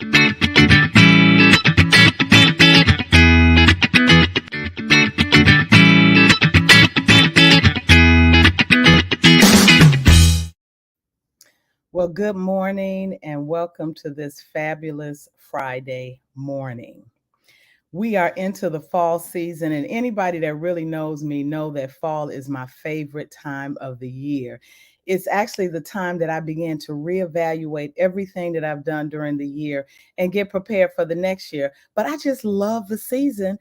Well, good morning and welcome to this fabulous Friday morning. We are into the fall season, and anybody that really knows me know that fall is my favorite time of the year. It's actually the time that I begin to reevaluate everything that I've done during the year and get prepared for the next year. But I just love the season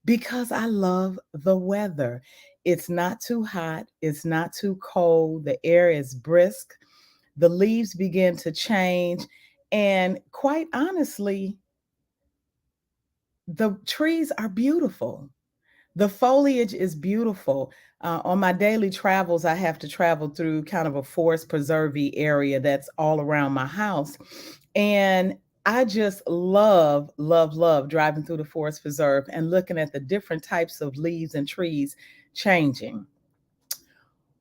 because I love the weather. It's not too hot, it's not too cold, the air is brisk, the leaves begin to change. And quite honestly, the trees are beautiful. The foliage is beautiful. On my daily travels, I have to travel through kind of a forest preserve area that's all around my house. And I just love, love, love driving through the forest preserve and looking at the different types of leaves and trees changing.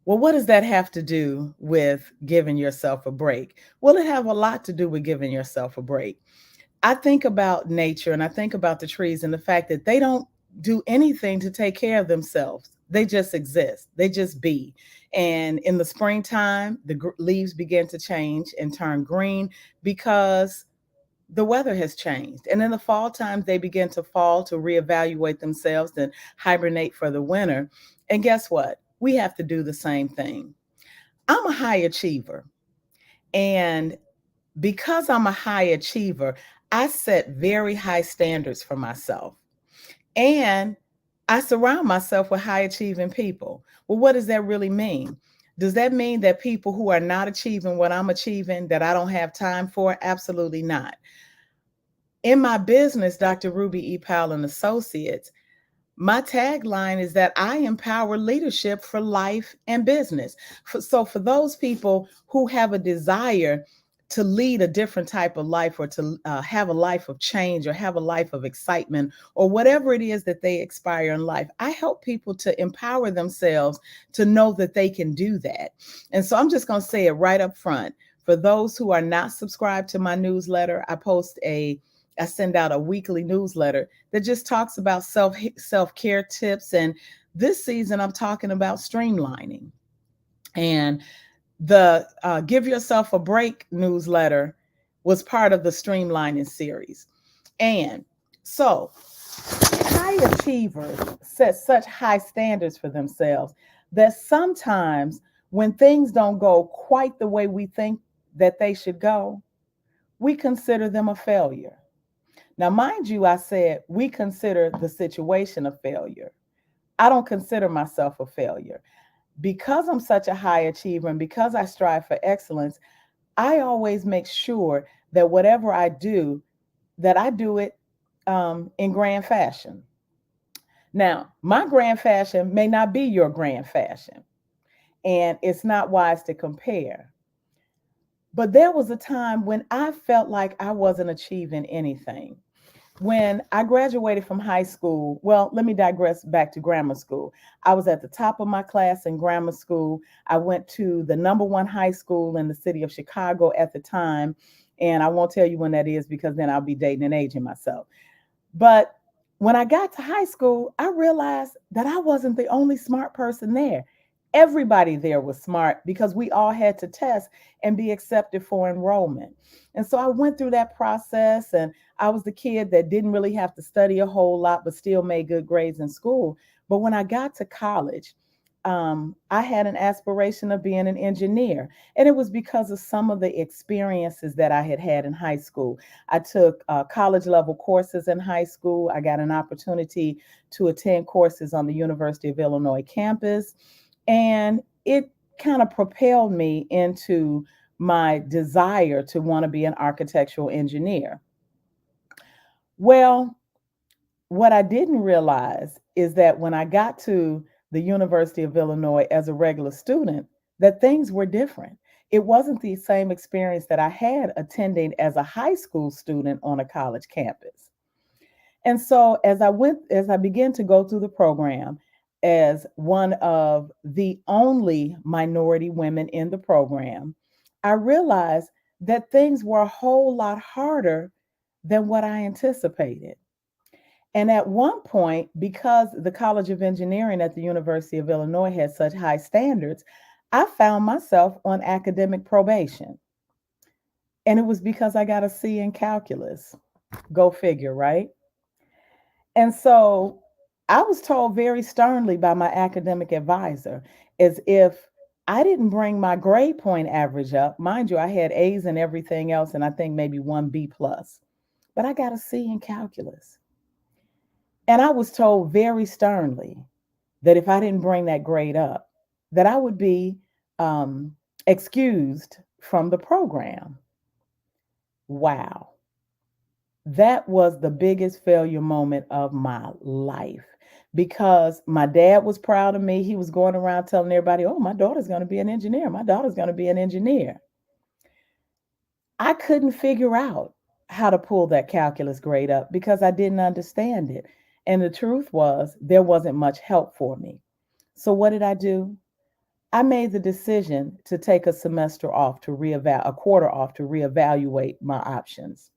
Well, what does that have to do with giving yourself a break? Well, it have a lot to do with giving yourself a break. I think about nature and I think about the trees and the fact that they don't do anything to take care of themselves. They just exist. They just be. And in the springtime, the leaves begin to change and turn green because the weather has changed. And in the fall times, they begin to fall to reevaluate themselves and hibernate for the winter. And guess what? We have to do the same thing. I'm a high achiever. And because I'm a high achiever, I set very high standards for myself. And I surround myself with high achieving people. Well, what does that really mean? Does that mean that people who are not achieving what I'm achieving, that I don't have time for? Absolutely not. In my business, Dr. Ruby E. Powell and Associates, my tagline is that I empower leadership for life and business. So, for those people who have a desire to lead a different type of life or to have a life of change or have a life of excitement or whatever it is that they aspire in life, I help people to empower themselves to know that they can do that. And so, I'm just going to say it right up front. For those who are not subscribed to my newsletter, I send out a weekly newsletter that just talks about self-care tips. And this season, I'm talking about streamlining. And the Give Yourself a Break newsletter was part of the streamlining series. And so high achievers set such high standards for themselves that sometimes when things don't go quite the way we think that they should go, we consider them a failure. Now, mind you, I said we consider the situation a failure. I don't consider myself a failure. Because I'm such a high achiever and because I strive for excellence, I always make sure that whatever I do, that I do it in grand fashion. Now, my grand fashion may not be your grand fashion, and it's not wise to compare. But there was a time when I felt like I wasn't achieving anything. When I graduated from high school, well, let me digress back to grammar school. I was at the top of my class in grammar school. I went to the number one high school in the city of Chicago at the time. And I won't tell you when that is because then I'll be dating and aging myself. But when I got to high school, I realized that I wasn't the only smart person there. Everybody there was smart because we all had to test and be accepted for enrollment. And so I went through that process, and I was the kid that didn't really have to study a whole lot, but still made good grades in school. But when I got to college, I had an aspiration of being an engineer. And it was because of some of the experiences that I had had in high school. I took college level courses in high school. I got an opportunity to attend courses on the University of Illinois campus. And it kind of propelled me into my desire to want to be an architectural engineer. Well, what I didn't realize is that when I got to the University of Illinois as a regular student, that things were different. It wasn't the same experience that I had attending as a high school student on a college campus. And so as I began to go through the program as one of the only minority women in the program, I realized that things were a whole lot harder than what I anticipated. And at one point, because the College of Engineering at the University of Illinois had such high standards, I found myself on academic probation. And it was because I got a C in calculus. Go figure, right? And so I was told very sternly by my academic advisor, as if I didn't bring my grade point average up. Mind you, I had A's and everything else, and I think maybe one B plus, but I got a C in calculus. And I was told very sternly that if I didn't bring that grade up, that I would be um, excused from the program. Wow. That was the biggest failure moment of my life because my dad was proud of me. He was going around telling everybody, oh, my daughter's going to be an engineer. My daughter's going to be an engineer. I couldn't figure out how to pull that calculus grade up because I didn't understand it. And the truth was, there wasn't much help for me. So, what did I do? I made the decision to take a semester off to reevaluate, a quarter off to reevaluate my options.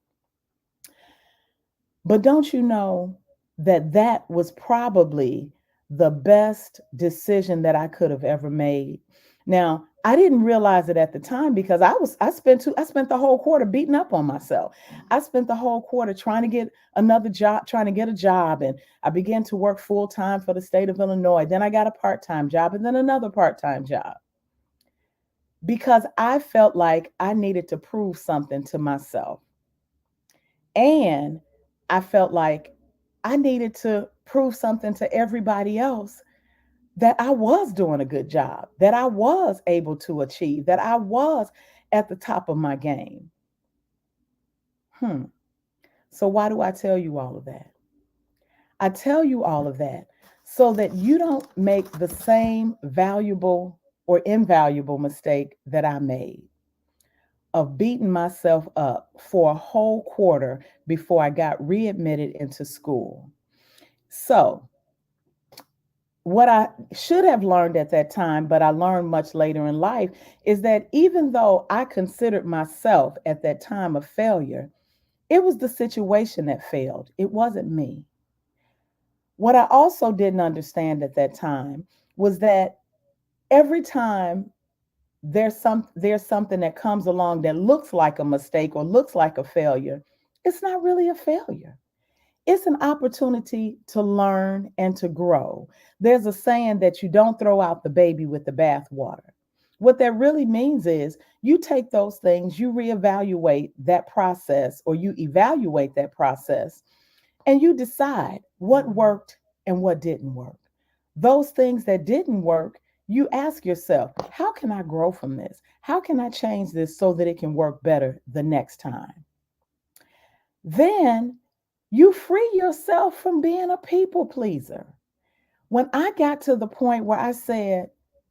But don't you know that that was probably the best decision that I could have ever made? Now, I didn't realize it at the time because I spent the whole quarter beating up on myself. I spent the whole quarter trying to get another job, trying to get a job, and I began to work full time for the state of Illinois. Then I got a part-time job and then another part-time job because I felt like I needed to prove something to myself. And I felt like I needed to prove something to everybody else that I was doing a good job, that I was able to achieve, that I was at the top of my game. Hmm. So, why do I tell you all of that? I tell you all of that so that you don't make the same valuable or invaluable mistake that I made of beating myself up for a whole quarter before I got readmitted into school. So, what I should have learned at that time, but I learned much later in life, is that even though I considered myself at that time a failure, it was the situation that failed. It wasn't me. What I also didn't understand at that time was that every time there's something that comes along that looks like a mistake or looks like a failure, it's not really a failure. It's an opportunity to learn and to grow. There's a saying that you don't throw out the baby with the bathwater. What that really means is you take those things, you reevaluate that process, or you evaluate that process, and you decide what worked and what didn't work. Those things that didn't work, you ask yourself, how can I grow from this? How can I change this so that it can work better the next time? Then you free yourself from being a people pleaser. When I got to the point where I said,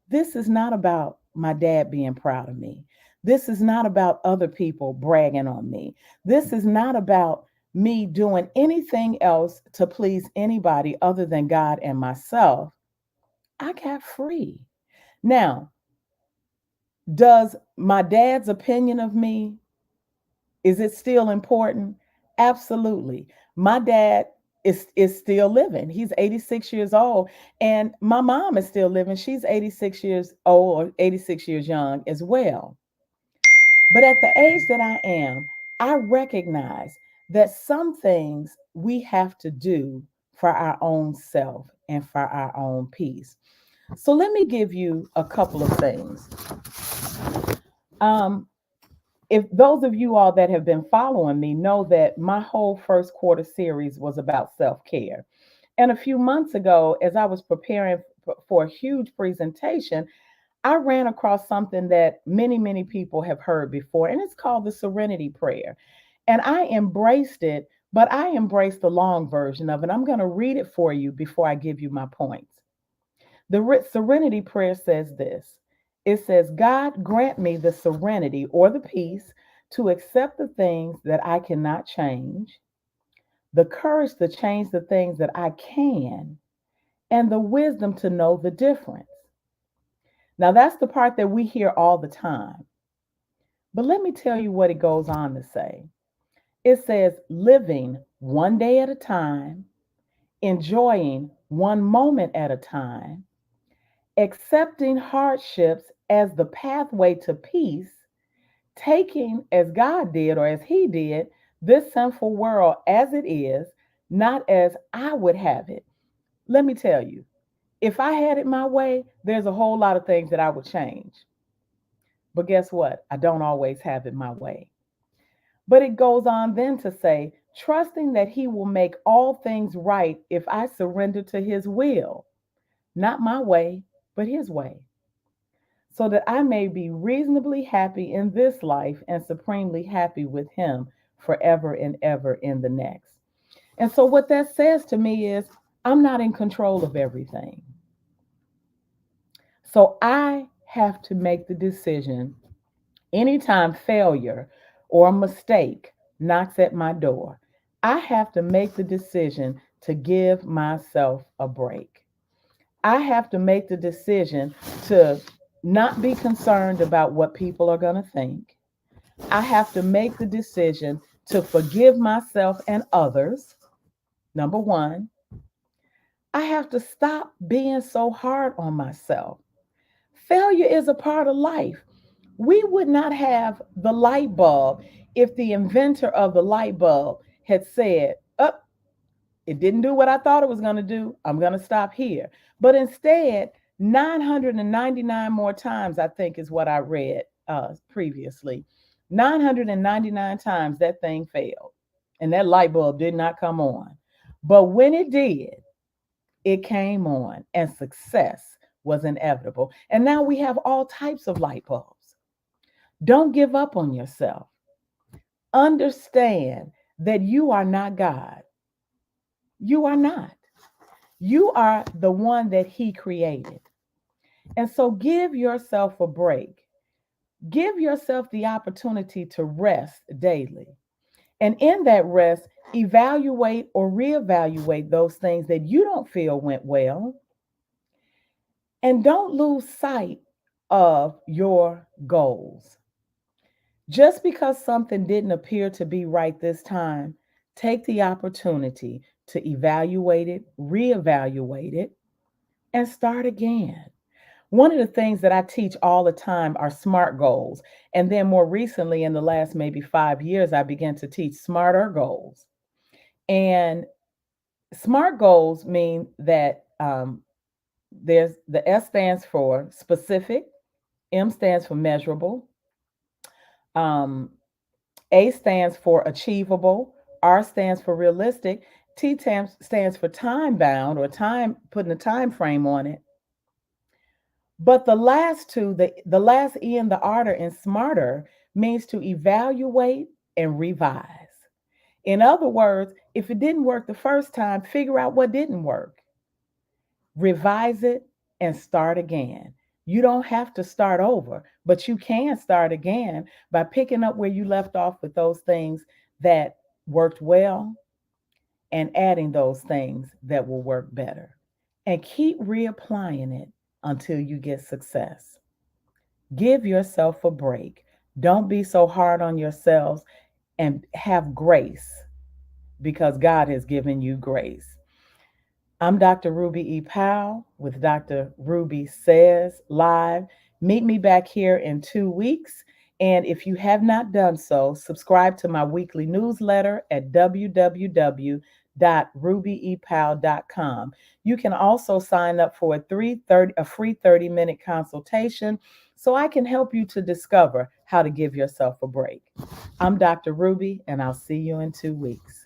this is not about my dad being proud of me. This is not about other people bragging on me. This is not about me doing anything else to please anybody other than God and myself. I got free. Now, does my dad's opinion of me, is it still important? Absolutely. My dad is still living. He's 86 years old. And my mom is still living. She's 86 years old or 86 years young as well. But at the age that I am, I recognize that some things we have to do for our own self and for our own peace. So let me give you a couple of things. Um, if those of you all that have been following me know that my whole first quarter series was about self-care. And a few months ago, as I was preparing for a huge presentation, I ran across something that many people have heard before, and it's called the Serenity Prayer. And I embraced it, but I embraced the long version of it. I'm going to read it for you before I give you my points. The Serenity Prayer says this. It says, God grant me the serenity or the peace to accept the things that I cannot change, the courage to change the things that I can, and the wisdom to know the difference. Now, that's the part that we hear all the time. But let me tell you what it goes on to say. It says living one day at a time, enjoying one moment at a time, accepting hardships as the pathway to peace, taking as God did or as He did this sinful world as it is, not as I would have it. Let me tell you, if I had it my way, there's a whole lot of things that I would change. But guess what? I don't always have it my way. But it goes on then to say, trusting that He will make all things right if I surrender to His will, not my way, but His way, so that I may be reasonably happy in this life and supremely happy with Him forever and ever in the next. And so, what that says to me is, I'm not in control of everything. So, I have to make the decision anytime failure or a mistake knocks at my door. I have to make the decision to give myself a break. I have to make the decision to not be concerned about what people are going to think. I have to make the decision to forgive myself and others. Number one, I have to stop being so hard on myself. Failure is a part of life. We would not have the light bulb if the inventor of the light bulb had said, oh, it didn't do what I thought it was going to do. I'm going to stop here. But instead, 999 more times, I think is what I read previously. 999 times that thing failed and that light bulb did not come on. But when it did, it came on and success was inevitable. And now we have all types of light bulbs. Don't give up on yourself. Understand that you are not God. You are not. You are the one that He created. And so give yourself a break. Give yourself the opportunity to rest daily. And in that rest, evaluate or reevaluate those things that you don't feel went well. And don't lose sight of your goals. Just because something didn't appear to be right this time, take the opportunity to evaluate it, reevaluate it, and start again. One of the things that I teach all the time are SMART goals. And then more recently, in the last maybe 5 years, I began to teach SMARTer goals. And SMART goals mean that there's the S stands for specific, M stands for measurable, um, A stands for achievable, R stands for realistic, T stands for time bound or time, putting a time frame on it. But the last two, the last E in the order in smarter means to evaluate and revise. In other words, if it didn't work the first time, figure out what didn't work, revise it, and start again. You don't have to start over, but you can start again by picking up where you left off with those things that worked well and adding those things that will work better. And keep reapplying it until you get success. Give yourself a break. Don't be so hard on yourselves and have grace because God has given you grace. I'm Dr. Ruby E. Powell with Dr. Ruby Says Live. Meet me back here in 2 weeks. And if you have not done so, subscribe to my weekly newsletter at www.rubyepowell.com. You can also sign up for a free 30-minute consultation so I can help you to discover how to give yourself a break. I'm Dr. Ruby, and I'll see you in 2 weeks.